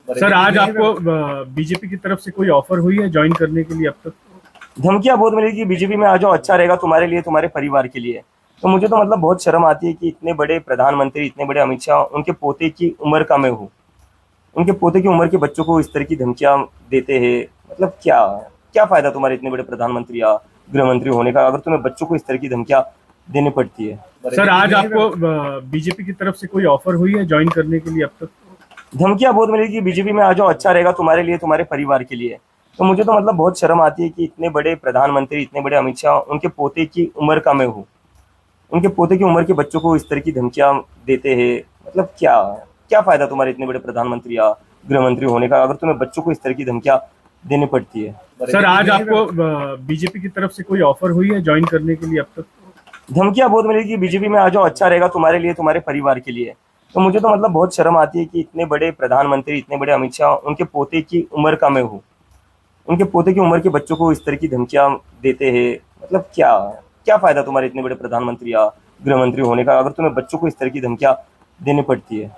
Sir आज आपको BJP की तरफ से कोई ऑफर हुई है ज्वाइन करने के लिए अब तक? धमकियां बहुत मिली कि बीजेपी में आ जाओ, अच्छा रहेगा तुम्हारे लिए, तुम्हारे परिवार के लिए। तो मुझे तो मतलब बहुत शर्म आती है कि इतने बड़े प्रधानमंत्री, इतने बड़े अमित शाह, उनके पोते की उम्र का मैं हूँ, उनके पोते की उम्र के बच्चों को इस तरह की धमकियां देते हैं। मतलब क्या क्या फायदा तुम्हारे इतने बड़े प्रधानमंत्री या गृह मंत्री होने का, अगर तुम्हें बच्चों को इस तरह की धमकियां देनी पड़ती है। सर आज आपको बीजेपी की तरफ से कोई ऑफर हुई है ज्वाइन करने के लिए अब तक? धमकियां बहुत मिली कि बीजेपी में आ जाओ, अच्छा रहेगा तुम्हारे लिए, तुम्हारे परिवार के लिए। तो मुझे तो मतलब बहुत शर्म आती है कि इतने बड़े प्रधानमंत्री, इतने बड़े अमित शाह, उनके पोते की उम्र का मैं हूँ, उनके पोते की उम्र के बच्चों को इस तरह की धमकियां देते हैं। मतलब क्या क्या फायदा तुम्हारे इतने बड़े प्रधानमंत्री या गृह मंत्री होने का, अगर तुम्हें बच्चों को इस तरह की धमकियां देनी पड़ती है। सर आज आपको बीजेपी की तरफ से कोई ऑफर हुई है ज्वाइन करने के लिए अब तक? धमकियां बहुत मिली कि बीजेपी में आ जाओ, अच्छा रहेगा तुम्हारे लिए, तुम्हारे परिवार के लिए। तो मुझे तो मतलब बहुत शर्म आती है कि इतने बड़े प्रधानमंत्री, इतने बड़े अमित शाह, उनके पोते की उम्र का मैं हूँ, उनके पोते की उम्र के बच्चों को इस तरह की धमकियां देते हैं। मतलब क्या क्या फायदा तुम्हारे इतने बड़े प्रधानमंत्री या गृह मंत्री होने का, अगर तुम्हें बच्चों को इस तरह की धमकियां देनी पड़ती है।